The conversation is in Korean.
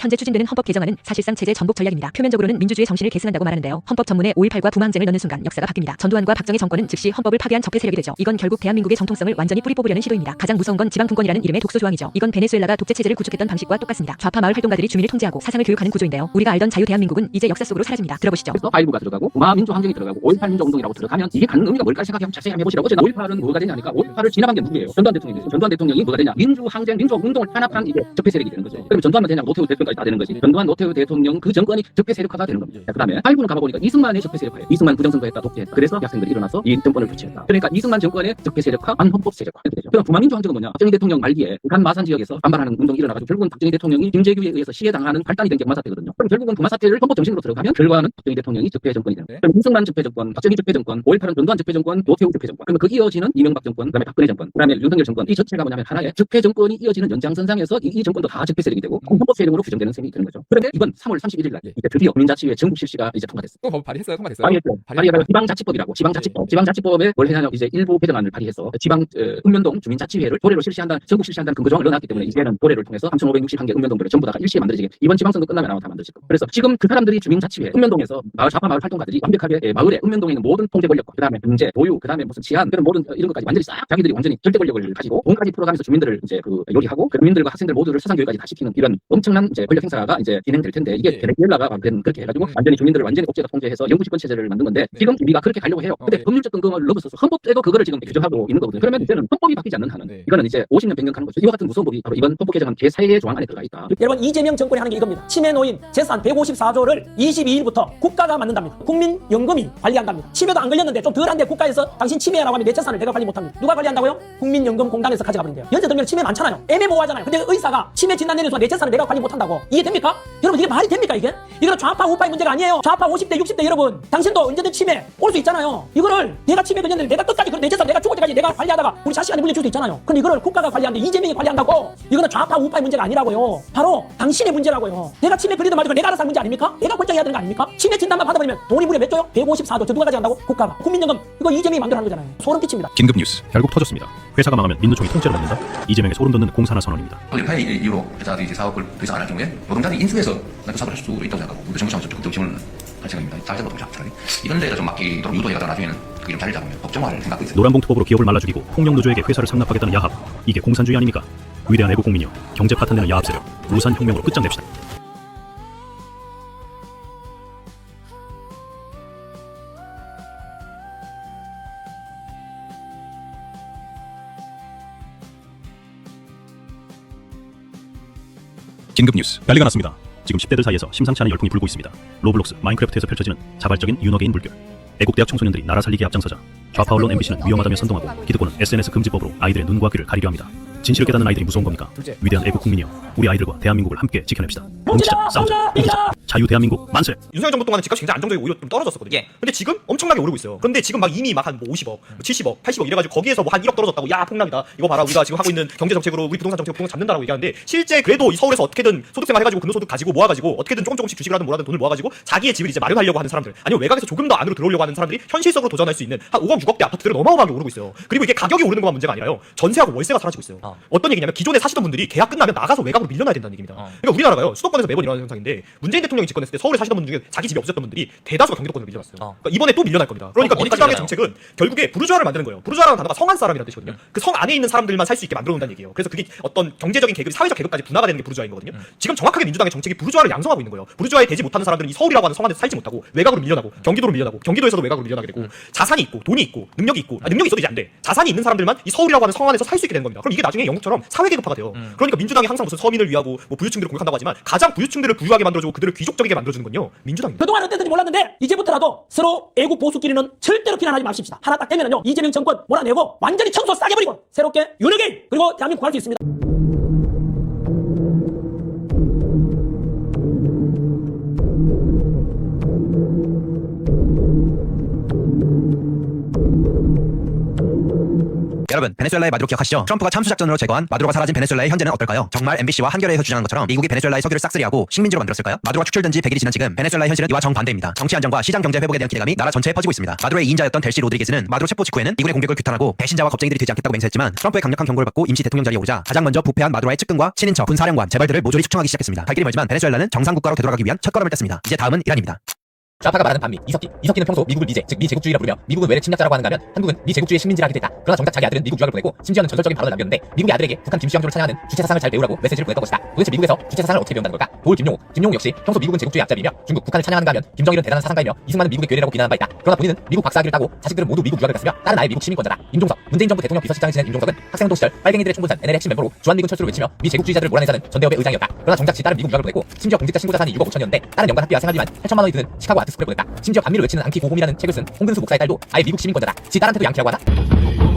현재 추진되는 헌법 개정안은 사실상 체제 전복 전략입니다. 표면적으로는 민주주의 정신을 계승한다고 말하는데요. 헌법 전문에 5.18과 부마항쟁을 넣는 순간 역사가 바뀝니다. 전두환과 박정희 정권은 즉시 헌법을 파괴한 적폐 세력이 되죠. 이건 결국 대한민국의 정통성을 완전히 뿌리 뽑으려는 시도입니다. 가장 무서운 건 지방분권이라는 이름의 독소 조항이죠. 이건 베네수엘라가 독재 체제를 구축했던 방식과 똑같습니다. 좌파 마을 활동가들이 주민을 통제하고 사상을 교육하는 구조인데요. 우리가 알던 자유 대한민국은 이제 역사 속으로 사라집니다. 들어보시죠. 그래서 4.19가 들어가고 부마민주항쟁이 들어가고 5.18 민주운동이라고 들어가면 이게 갖는 의미가 뭘까 생각해 자세히 한번 해보시라고. 제가 5.18은 뭐가 되냐니까 5.18을 진압한 게 누구예요? 전두환 대통령이죠. 전두환 대통령이 뭐가 되냐? 민주항쟁, 민주운동을 탄압한 이게 적폐 세력이 되는 거죠. 그러면 전두환만 되냐고 노태우 대통령까지 다 되는 거지. 전두환, 노태우 대통령 그 정권이 적폐 세력화가 되는 겁니다. 그 다음에 8.19는 가봐보니까 이승만의 적폐 세력화예요. 이승만 부정선거했다, 독재했다. 그래서 학생들이 일어나서 이 정권을 교체했다. 그러니까 이승만 정권의 적폐 세력화, 반헌법 세력화 이렇게 되죠. 그럼 부마민주항쟁은 뭐냐? 박정희 대통령 말기에 북한 마산 지역에서 반발하는 운동이 일어나가지고 결국은 박정희 대통령이 김재규에 의해서 시해당하는 발단이 된 게 부마사태거든요. 그럼 결국은 부마사태를 헌법 정신으로 들어가면 결과는 박정희 대통령이 적폐 정권이 되는 거예요. 그럼 이승만 적폐 정권, 박정희 적폐 정권, 5.18은 전두환 적폐 정권, 노태우 적폐 정권. 그러면 그 이어지는 이명박 정권, 그다음에 박근혜 정권, 그다음에 윤석열 정권. 이 전체가 뭐냐면 하나의 적폐 정권이 이어지는 연장선상에서 이 정권도 다 적폐 세력이 되고 헌법 세력으로 규정되는 셈이 되는 거죠. 그런데 이번 3월 31일 날 이제 드디어 국민자치회 전국 실시가 이제 통과됐어요. 또 발의했어요? 통과됐어요? 발의해서 지방자치법이라고 지방자치법. 지방자치법에 뭘 했냐면 이제 일부 개정안을 발의해서 지방 읍면동 주민자치회를 도래로 실시한다, 전국 실시한다는 근거조항을 넣어놨기 때문에 이제는 도래를 통해서 3,561개 읍면동들을 전부 다가 일시에 만들어지게 이번 지방선거 끝나면 아마 다 만들어질 거예요. 그래서 지금 그 사람들이 주민자치회 읍면동에서 좌파 마을 활동가들이 완벽하게 마을에 읍면동에 있는 모든 통제 권력과 그다음에 경제, 보유, 그다음에 무슨 치안 그런 모든 이런 것까지 완전히 싹 자기들이 완전히 절대 권력을 가지고 돈까지 풀어가면서 주민들을 이제 그 요리하고 그 주민들과 학생들 모두를 사상 교육까지 다 시키는 이런 엄청난 이제 권력 행사가 이제 진행될 텐데 이게 베네수엘라가 그렇게 해가지고 완전히 주민들을 완전히 옥죄가 통제해서 영구집권 체제를 만든 건데 지금 우리가 그렇게 가려고 해요. 근데 법률적 근거를 넘어서서 헌법에도 그거를 지금 규정하고 있는 거거든요. 그러면 이제는 헌법이 바뀌지 않는 한은 이거는 이제 50년 100년 가는 거죠. 이와 같은 무서운 법이 바로 이번 헌법 개정안 제4의 조항 안에 들어가 있다. 여러분 이재명 정권이 하는 게 이겁니다. 치매 노인 재산 154조를 22일부터 국가가 만든답니다. 국민연금이 관리한답니다. 치매도 안 걸렸는데 좀 덜한데 국가에서 당신 치매라고 하면 내 재산을 내가 관리 못합니다. 누가 관리한다고요? 국민연금공단에서 가져가 버린대요. 연세 들면 치매 많잖아요. 애매모호하잖아요. 근데 의사가 치매 진단 내는 순간 내 재산을 내가 관리 못한다고 이해됩니까? 여러분 이게 말이 됩니까 이게? 이거는 좌파 우파의 문제가 아니에요. 좌파 50대 60대 여러분 당신도 언제든 치매 올 수 있잖아요. 이거를 내가 치매 걸렸는데 내가 끝까지 내 재산 내가 죽을 때까지 내가 관리하다가 우리 자식한테 물려줄 수도 있잖아요. 근데 이거를 국가가 관리하는데 이재명이 관리한다고? 이거는 좌파 우파의 문제가 아니라고요. 바로 당신의 문제라고요. 내가 치매 걸리든 말든 내가 알아서 할 문제 아닙니까? 내가 결정해야 되는 거 아닙니까? 치매 진단만 받아버리면 돈이 무려 몇 조요? 154조. 저 누가 가져간다고? 국가가. 국민연금 이거 이재명이 만들어낸 거잖아요. 소름 끼칩니다. 긴급 뉴스 결국 터졌습니다. 회사가 망하면 민노총이 통째로 먹는다. 이재명의 소름 돋는 공산화 선언입니다. 파이 이후로 회사들이 이제 사업을 더 이상 안 할 경우에 노동자들이 인수해서 그 사업을 할 수도 있다고 생각하고 우리 정부 차원에서 적극적 지원을 할 생각입니다. 사회적 노동자 차라리 이런 데가 좀 막히도록 유도해가지고 나중에는 그게 좀 자리를 잡으면 법정화를 생각하고 있어요. 노란봉투법으로 기업을 말라 죽이고 폭력노조에게 회사를 상납하겠다는 야합. 이게 공산주의 아닙니까? 위대한 애국 국민이여 경제 파탄내는 야합 세력 우산혁명으로 끝장냅시다. 긴급 뉴스 난리가 났습니다. 지금 10대들 사이에서 심상치 않은 열풍이 불고 있습니다. 로블록스, 마인크래프트에서 펼쳐지는 자발적인 윤어게인 물결. 애국대학 청소년들이 나라 살리기에 앞장서자 좌파 언론 MBC는 위험하다며 선동하고 기득권은 SNS 금지법으로 아이들의 눈과 귀를 가리려 합니다. 진실을 깨닫는 아이들이 무서운 겁니까? 위대한 애국 국민이여 우리 아이들과 대한민국을 함께 지켜냅시다. 뭉치자, 싸우자, 이기자. 자유 대한민국 만세. 윤석열 정부 동안은 집값이 굉장히 안정적이고 오히려 좀 떨어졌었거든요. 근데 지금 엄청나게 오르고 있어요. 그런데 지금 막 이미 막 한 뭐 50억, 70억, 80억 이래가지고 거기에서 뭐 한 1억 떨어졌다고 야 폭락이다. 이거 봐라 우리가 지금 하고 있는 경제 정책으로 우리 부동산 정책으로 부동산 잡는다라고 얘기하는데 실제 그래도 이 서울에서 어떻게든 소득생활 해가지고 근로소득 가지고 모아가지고 어떻게든 조금씩 주식을 하든 뭐라든 돈을 모아가지고 자기의 집을 이제 마련하려고 하는 사람들 아니면 외곽에서 조금 더 안으로 들어오려고 하는 사람들이 현실적으로 도전할 수 있는 한 5억 6억대 아파트들은 어마어마하게 오르고 있어요. 그리고 이게 가격이 오르는 것만 문제가 아니라요. 전세하고 월세가 사라지고 있어요. 어떤 얘기냐면 기존에 사시던 분들이 계약 끝나면 나가서 외곽으로 밀려나야 된다는 얘기입니다. 그러니까 우리나라가요 수도권에서 매번 일어나는 현상인데 문재인 대통령이 집권했을 때 서울에 사시던 분 중에 자기 집이 없었던 분들이 대다수가 경기도권으로 밀려났어요. 그러니까 이번에 또 밀려날 겁니다. 그러니까 민주당의 정책은 결국에 부르주아를 만드는 거예요. 부르주아라는 단어가 성한 사람이라는 뜻이거든요. 그 성 안에 있는 사람들만 살 수 있게 만들어 놓는다는 얘기예요. 그래서 그게 어떤 경제적인 계급, 사회적 계급까지 분화가 되는 게 부르주아인 거거든요. 지금 정확하게 민주당의 정책이 부르주아를 양성하고 있는 거예요. 부르주아에 되지 못하는 사람들은 이 서울이라고 하는 성안에서 살지 못하고 외곽으로 밀려나고 경기도로 밀려나고 경기도에서도 외곽으로 밀려나게 되고 자산이 있고 돈이 있고 능력이 있고 능력이 있어도 이제 안 돼. 자산이 있는 사람들만 이 서울이라고 하는 성안에서 살 수 있게 되는 겁니다. 그럼 이게 나중에 영국처럼 사회 계급화가 돼요. 그러니까 민주당이 항상 무슨 서민을 위하고 뭐 부유층들을 공격한다고 하지만 가장 부유층들을 부유하게 만들어주고 그들을 귀족적이게 만들어주는 건요 민주당입니다. 그동안 어땠는지 몰랐는데 이제부터라도 서로 애국 보수끼리는 절대로 비난하지 마십시다. 하나 딱 되면은요 이재명 정권 몰아내고 완전히 청소 싸게 버리고 새롭게 윤어게인 그리고 대한민국 할 수 있습니다. 여러분, 베네수엘라의 마두로 기억하시죠? 트럼프가 참수작전으로 제거한 마두로가 사라진 베네수엘라의 현재는 어떨까요? 정말 MBC와 한겨레에서 주장한 것처럼 미국이 베네수엘라의 석유를 싹쓸이하고 식민지로 만들었을까요? 마두로가 축출된 지 100일이 지난 지금 베네수엘라의 현실은 이와 정반대입니다. 정치 안정과 시장 경제 회복에 대한 기대감이 나라 전체에 퍼지고 있습니다. 마두로의 2인자였던 델시 로드리게스는 마두로 체포 직후에는 미군의 공격을 규탄하고 배신자와 겁쟁이들이 되지 않겠다고 맹세했지만 트럼프의 강력한 경고를 받고 임시 대통령 자리에 오르자 가장 먼저 부패한 마두로의 측근과 친인척, 군사령관, 재벌들을 모조리 축청하기 시작했습니다. 갈 길이 멀지만 베네수엘라는 정상국가로 되돌아가기 위한 첫걸음을 뗐습니다. 이제 다음은 이란입니다. 좌파가 말하는 반미 이석기는 평소 미국을 미제, 즉 미제국주의라 부르며 미국은 외래 침략자라고 하는가 하면 한국은 미제국주의 식민지라 하기도 했다. 그러나 정작 자기 아들은 미국 유학을 보내고 심지어는 전설적인 발언을 남겼는데 미국의 아들에게 북한 김수영조를 찬양하는 주체사상을 잘 배우라고 메시지를 보냈던 것이다. 도대체 미국에서 주체사상을 어떻게 배운다는 걸까? 도울 김용호 역시 평소 미국은 제국주의 앞잡이며 중국, 북한을 찬양하는가 하면 김정일은 대단한 사상가이며 이승만은 미국의 괴뢰라고 비난한 바 있다. 그러나 본인은 미국 박사학위를 따고 자식들은 모두 미국 유학을 갔으며 딸은 아예 미국 시민권자다. 임종석, 문재인 정부 대통령 비서실장을 지낸 임종석은 학생운동 시절 빨갱이들의 총분산 NL의 핵심 멤버로 주한미군 철수를 외치며 미제국주의자들을 몰아내자는 전대협의 의장이었다. 그러나 정작 지 딸은 미국 유학을 보내고 심지어 공직자 신고 자산이 6억 5천이었는데 딸은 연간 학비와 생활비만 8천만 원이 드는 시카고 아트스쿨에 보냈다. 심지어 반미를 외치는 안키 고곰이라는 책을 쓴 홍근수 목사의 딸도 아예 미국 시민권자다. 지 딸한테도 양키라고 하다.